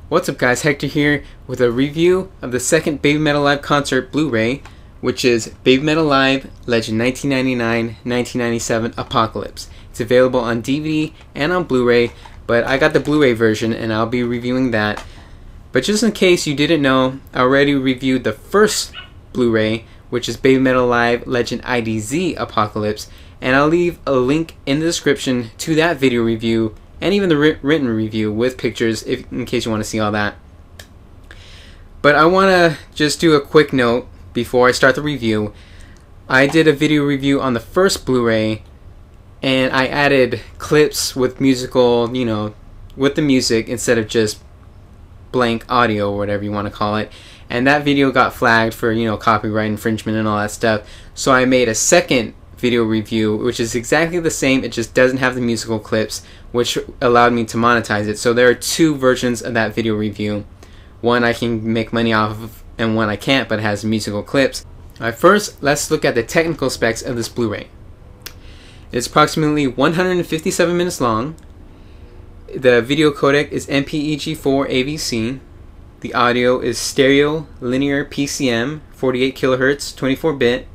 What's up guys, Hector here with a review of the second Baby Metal Live concert Blu-ray, which is Baby Metal Live Legend 1999-1997 Apocalypse. It's available on DVD and on Blu-ray, but I got the Blu-ray version and I'll be reviewing that. But just in case you didn't know, I already reviewed the first Blu-ray, which is Baby Metal Live Legend IDZ Apocalypse, and I'll leave a link in the description to that video review and even the written review with pictures in case you want to see all that. But I want to just do a quick note before I start the review. I did a video review on the first Blu-ray and I added clips with musical, with the music instead of just blank audio or whatever you want to call it. And that video got flagged for, copyright infringement and all that stuff. So I made a second video review which is exactly the same, it just doesn't have the musical clips, which allowed me to monetize it. So there are two versions of that video review. One I can make money off of and one I can't, but it has musical clips. Alright, first let's look at the technical specs of this Blu-ray. It's approximately 157 minutes long. The video codec is MPEG-4 AVC. The audio is stereo linear PCM 48 kHz 24-bit.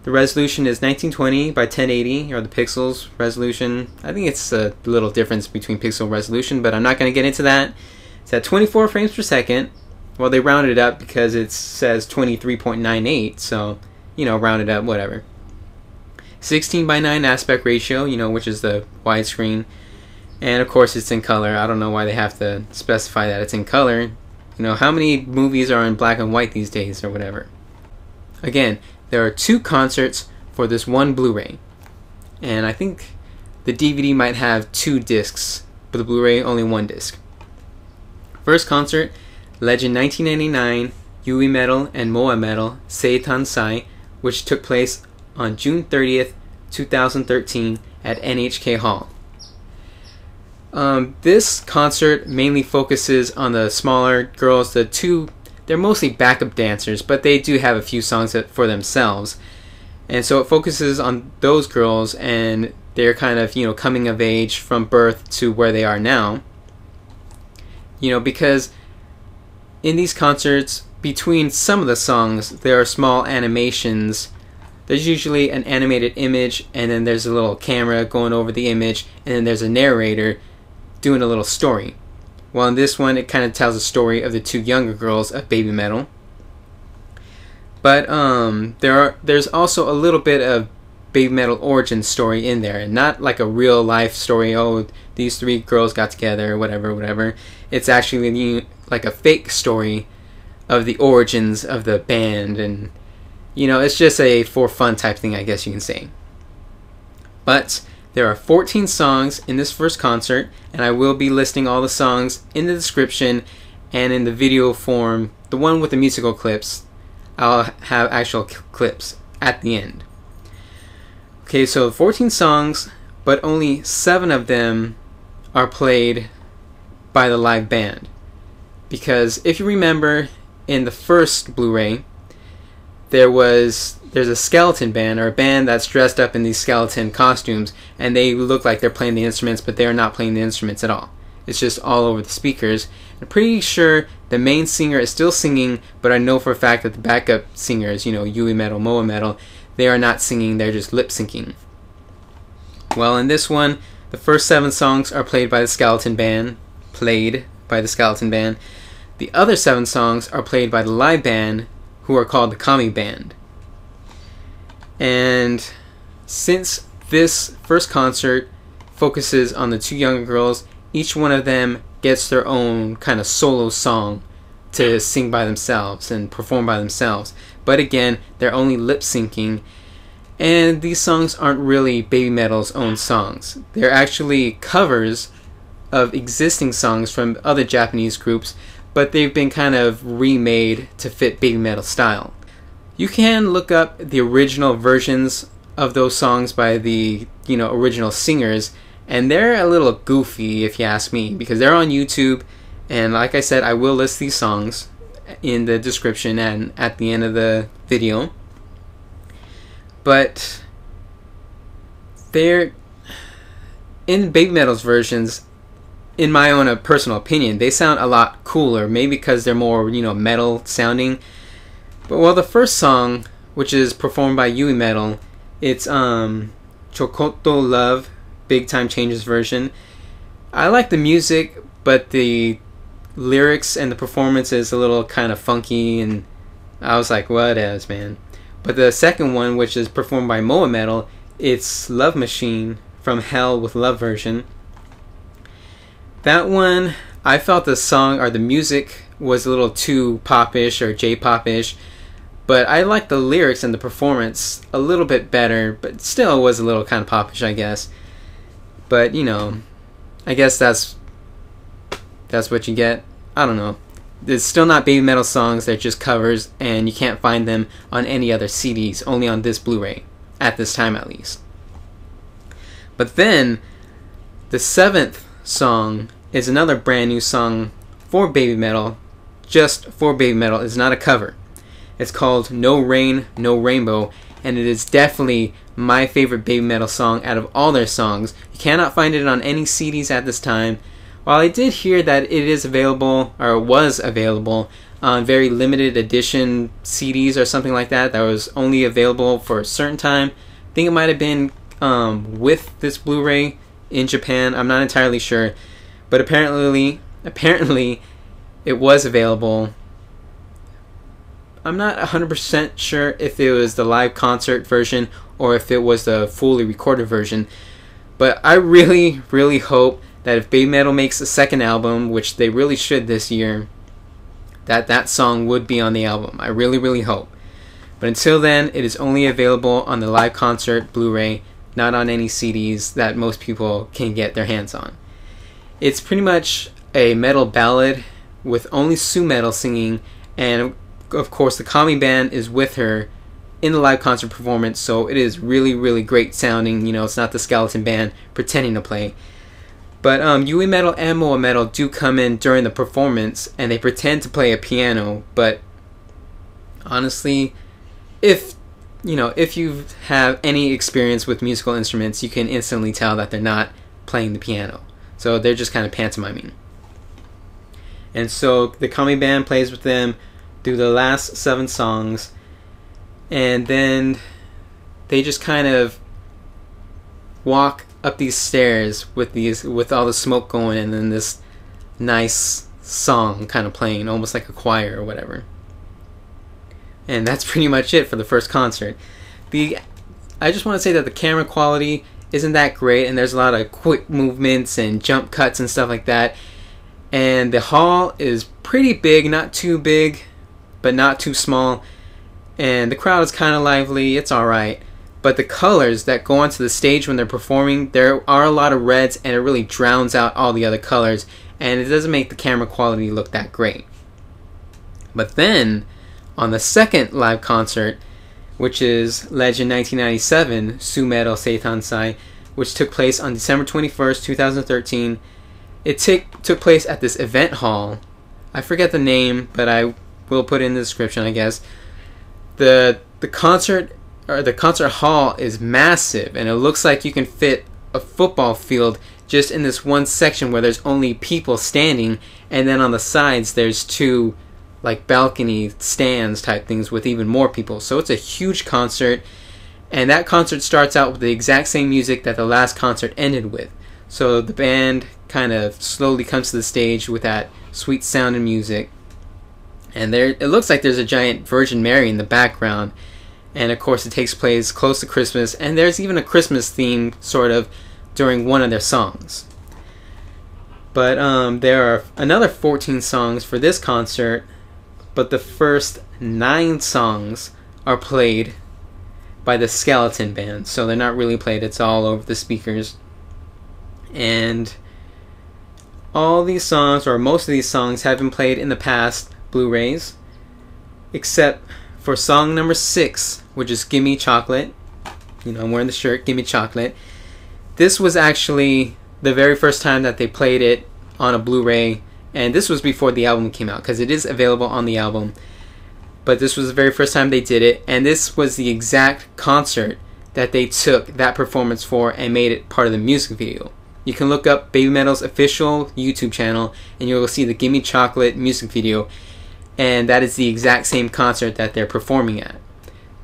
The resolution is 1920 by 1080, or the pixels resolution. I think it's a little difference between pixel resolution, but I'm not going to get into that. It's at 24 frames per second. Well, they rounded it up because it says 23.98, so, round it up, whatever. 16 by 9 aspect ratio, which is the widescreen. And of course it's in color. I don't know why they have to specify that it's in color. How many movies are in black and white these days or whatever. Again, there are two concerts for this one Blu-ray, and I think the DVD might have two discs, but the Blu-ray only one disc. First concert, Legend 1999 Yui Metal and Moa Metal Seitansai, which took place on June 30th, 2013 at NHK Hall. This concert mainly focuses on the smaller girls. They're mostly backup dancers, but they do have a few songs for themselves. And so it focuses on those girls and they're kind of, coming of age from birth to where they are now. Because in these concerts, between some of the songs, there are small animations. There's usually an animated image, and then there's a little camera going over the image, and then there's a narrator doing a little story. Well, in this one, it kind of tells a story of the two younger girls of Baby Metal. But there's also a little bit of Baby Metal origin story in there, and not like a real life story. Oh, these three girls got together, whatever. It's actually like a fake story of the origins of the band, and it's just a for fun type thing, I guess you can say. But there are 14 songs in this first concert, and I will be listing all the songs in the description and in the video form. The one with the musical clips, I'll have actual clips at the end. Okay, so 14 songs, but only 7 of them are played by the live band. Because if you remember, in the first Blu-ray, there's a skeleton band, or a band that's dressed up in these skeleton costumes, and they look like they're playing the instruments, but they're not playing the instruments at all. It's just all over the speakers. I'm pretty sure the main singer is still singing, but I know for a fact that the backup singers, Yui Metal, Moa Metal, they are not singing, they're just lip syncing. Well, in this one, the first 7 songs are played by the skeleton band. The other 7 songs are played by the live band, who are called the Kami Band. And since this first concert focuses on the two younger girls, each one of them gets their own kind of solo song to sing by themselves and perform by themselves. But again, they're only lip syncing, and these songs aren't really Baby Metal's own songs. They're actually covers of existing songs from other Japanese groups, but they've been kind of remade to fit Baby Metal style. You can look up the original versions of those songs by the original singers, and they're a little goofy if you ask me, because they're on YouTube, and like I said, I will list these songs in the description and at the end of the video. But they're in Baby Metal's versions, in my own personal opinion, they sound a lot cooler. Maybe because they're more, metal sounding. But well, the first song, which is performed by Yui Metal, it's Chokoto Love, Big Time Changes version. I like the music, but the lyrics and the performance is a little kind of funky, and I was like, what else, man? But the second one, which is performed by Moa Metal, it's Love Machine from Hell with Love version. That one, I felt the song or the music was a little too popish or J-pop-ish, but I liked the lyrics and the performance a little bit better, but still it was a little kind of popish, I guess. But, I guess that's what you get. I don't know. It's still not Baby Metal songs, they're just covers, and you can't find them on any other CDs, only on this Blu-ray, at this time at least. But then, the 7th song is another brand new song for Baby Metal, just for Baby Metal. It's not a cover. It's called No Rain, No Rainbow, and it is definitely my favorite Baby Metal song out of all their songs. You cannot find it on any CDs at this time. While I did hear that it is available, or was available, on very limited edition CDs or something like that, that was only available for a certain time. I think it might have been with this Blu-ray in Japan. I'm not entirely sure. But apparently it was available. I'm not 100% sure if it was the live concert version or if it was the fully recorded version. But I really, really hope that if Baby Metal makes a second album, which they really should this year, that song would be on the album. I really, really hope. But until then, it is only available on the live concert Blu-ray, not on any CDs that most people can get their hands on. It's pretty much a metal ballad with only Sue Metal singing, and of course the Kami band is with her in the live concert performance, so it is really, really great sounding. It's not the skeleton band pretending to play. But Yui Metal and Moa Metal do come in during the performance, and they pretend to play a piano, but honestly, if you have any experience with musical instruments, you can instantly tell that they're not playing the piano. So they're just kind of pantomiming. And so the Kami band plays with them through the last 7 songs, and then they just kind of walk up these stairs with all the smoke going, and then this nice song kind of playing, almost like a choir or whatever. And that's pretty much it for the first concert. I just want to say that the camera quality isn't that great, and there's a lot of quick movements and jump cuts and stuff like that. And the hall is pretty big, not too big, but not too small. And the crowd is kind of lively, it's alright. But the colors that go onto the stage when they're performing, there are a lot of reds, and it really drowns out all the other colors, and it doesn't make the camera quality look that great. But then, on the second live concert, which is Legend 1997, Sue Metal Seitansai, which took place on December 21st, 2013. It took place at this event hall. I forget the name, but I will put it in the description, I guess. The concert hall is massive, and it looks like you can fit a football field just in this one section where there's only people standing, and then on the sides there's 2 like balcony stands type things with even more people. So it's a huge concert, and that concert starts out with the exact same music that the last concert ended with. So the band kind of slowly comes to the stage with that sweet sound and music, and it looks like there's a giant Virgin Mary in the background, and of course it takes place close to Christmas, and there's even a Christmas theme sort of during one of their songs. But there are another 14 songs for this concert, but the first 9 songs are played by the Skeleton band, so they're not really played, it's all over the speakers. And all these songs, or most of these songs, have been played in the past Blu-rays, except for song number 6, which is Gimme Chocolate. I'm wearing the shirt, Gimme Chocolate. This was actually the very first time that they played it on a Blu-ray, and this was before the album came out, because it is available on the album. But this was the very first time they did it, and this was the exact concert that they took that performance for and made it part of the music video. you can look up Baby Metal's official YouTube channel and you'll see the Gimme Chocolate music video, and that is the exact same concert that they're performing at.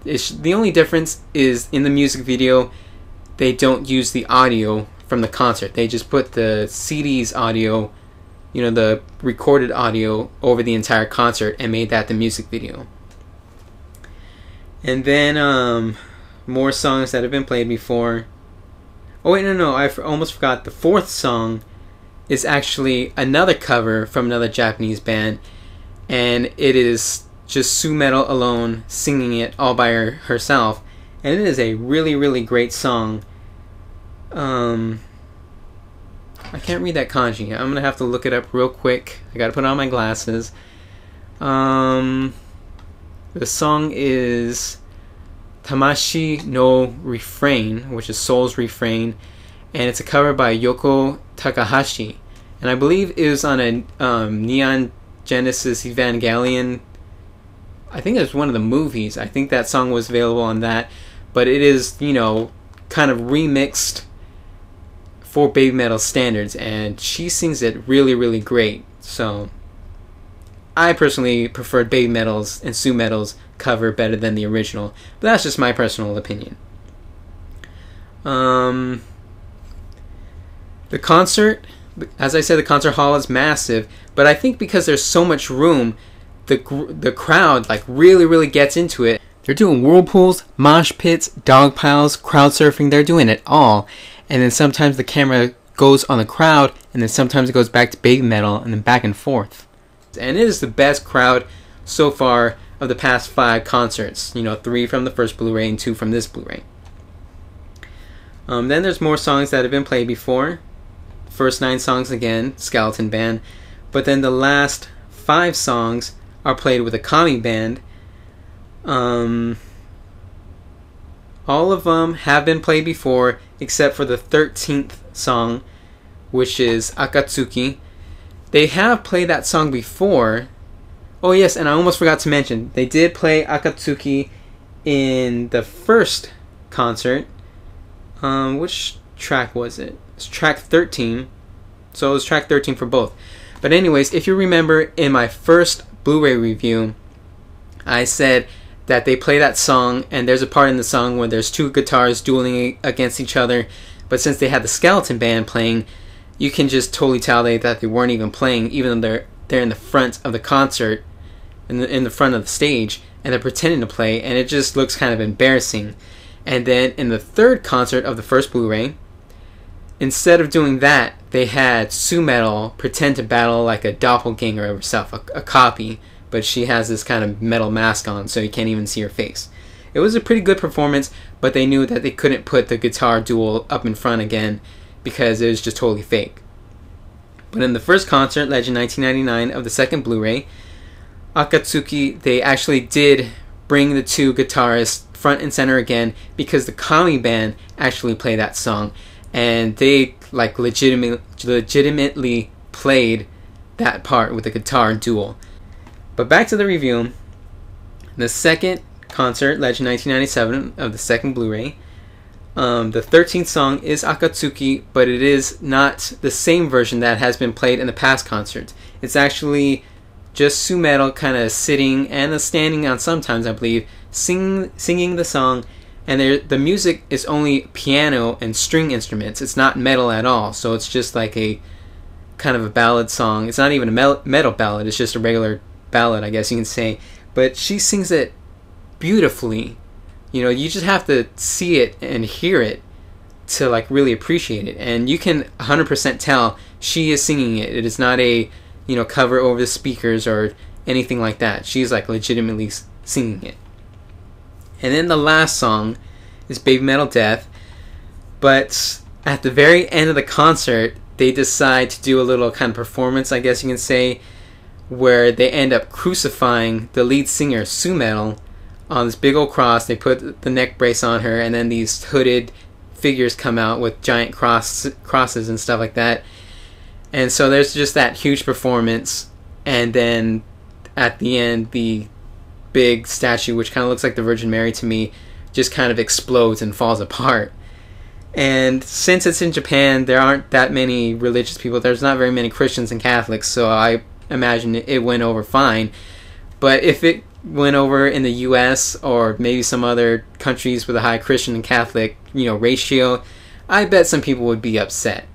The only difference is in the music video they don't use the audio from the concert. They just put the CD's audio, the recorded audio, over the entire concert and made that the music video. And then more songs that have been played before. Oh wait, no, I almost forgot. The fourth song is actually another cover from another Japanese band, and it is just Su Metal alone singing it all by herself, and it is a really, really great song. I can't read that kanji. I'm gonna have to look it up real quick. I gotta put on my glasses. The song is Tamashi no Refrain, which is Soul's Refrain, and it's a cover by Yoko Takahashi, and I believe it was on a Neon Genesis Evangelion. I think it was one of the movies. I think that song was available on that, but it is, kind of remixed for Baby Metal standards, and she sings it really, really great. So I personally preferred Baby Metal's and Su Metal's cover better than the original, but that's just my personal opinion. The concert, as I said, the concert hall is massive, but I think because there's so much room, the crowd really, really gets into it. They're doing whirlpools, mosh pits, dog piles, crowd surfing. They're doing it all, and then sometimes the camera goes on the crowd, and then sometimes it goes back to Baby Metal, and then back and forth. And it is the best crowd so far of the past 5 concerts. 3 from the first Blu-ray and 2 from this Blu-ray. Then there's more songs that have been played before. First 9 songs again, Skeleton Band, but then the last 5 songs are played with a Kami band. All of them have been played before except for the 13th song, which is Akatsuki. They have played that song before. Oh yes, and I almost forgot to mention, they did play Akatsuki in the first concert. Which track was it? It's track 13. So it was track 13 for both. But anyways, if you remember in my first Blu-ray review, I said that they play that song, and there's a part in the song where there's 2 guitars dueling against each other, but since they had the Skeleton Band playing, you can just totally tell that they weren't even playing, even though they're in the front of the concert, in the front of the stage, and they're pretending to play, and it just looks kind of embarrassing. And then in the third concert of the first Blu-ray, instead of doing that, they had Su Metal pretend to battle like a doppelganger of herself, a copy, but she has this kind of metal mask on, so you can't even see her face. It was a pretty good performance, but they knew that they couldn't put the guitar duel up in front again because it was just totally fake. But in the first concert, Legend 1999, of the second Blu-ray, Akatsuki, they actually did bring the 2 guitarists front and center again because the Kami band actually played that song, and they legitimately played that part with the guitar duel. But back to the review. The second concert, Legend 1997, of the second Blu-ray, the 13th song is Akatsuki, but it is not the same version that has been played in the past concerts. It's actually just Su Metal kind of sitting and standing on sometimes, I believe, singing the song, and the music is only piano and string instruments. It's not metal at all, so it's just like a kind of a ballad song. It's not even a metal ballad, it's just a regular ballad, I guess you can say, but she sings it beautifully. You just have to see it and hear it to really appreciate it, and you can 100% tell she is singing it. It is not a cover over the speakers or anything like that. She's legitimately singing it. And then the last song is Baby Metal Death, but at the very end of the concert they decide to do a little kind of performance, I guess you can say, where they end up crucifying the lead singer, Su Metal, on this big old cross. They put the neck brace on her, and then these hooded figures come out with giant crosses and stuff like that. And so there's just that huge performance, and then at the end the big statue, which kind of looks like the Virgin Mary to me, just kind of explodes and falls apart. And since it's in Japan, there aren't that many religious people. There's not very many Christians and Catholics, so I imagine it went over fine. But if it went over in the US or maybe some other countries with a high Christian and Catholic, ratio, I bet some people would be upset.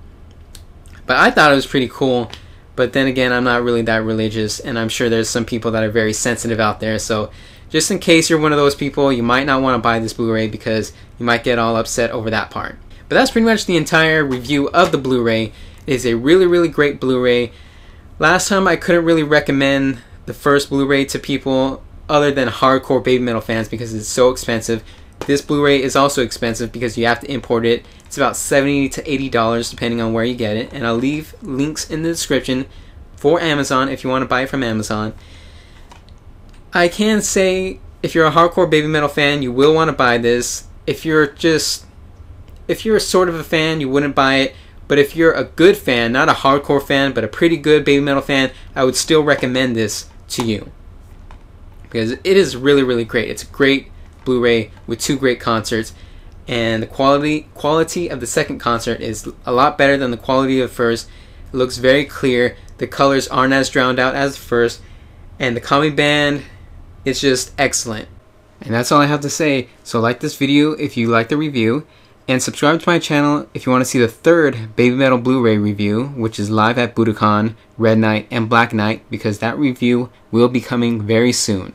But I thought it was pretty cool. But then again, I'm not really that religious, and I'm sure there's some people that are very sensitive out there. So just in case you're one of those people, you might not want to buy this Blu-ray because you might get all upset over that part. But that's pretty much the entire review of the Blu-ray. It is a really, really great Blu-ray. Last time I couldn't really recommend the first Blu-ray to people other than hardcore Baby Metal fans because it's so expensive. This Blu-ray is also expensive because you have to import it. It's about $70 to $80 depending on where you get it. And I'll leave links in the description for Amazon if you want to buy it from Amazon. I can say if you're a hardcore Baby Metal fan, you will want to buy this. If you're sort of a fan, you wouldn't buy it. But if you're a good fan, not a hardcore fan, but a pretty good Baby Metal fan, I would still recommend this to you. Because it is really, really great. It's a great Blu-ray with 2 great concerts. And the quality of the second concert is a lot better than the quality of the first. It looks very clear. The colors aren't as drowned out as the first. And the Kami band is just excellent. And that's all I have to say. So like this video if you like the review. And subscribe to my channel if you want to see the third Baby Metal Blu-ray review, which is live at Budokan, Red Knight, and Black Knight, because that review will be coming very soon.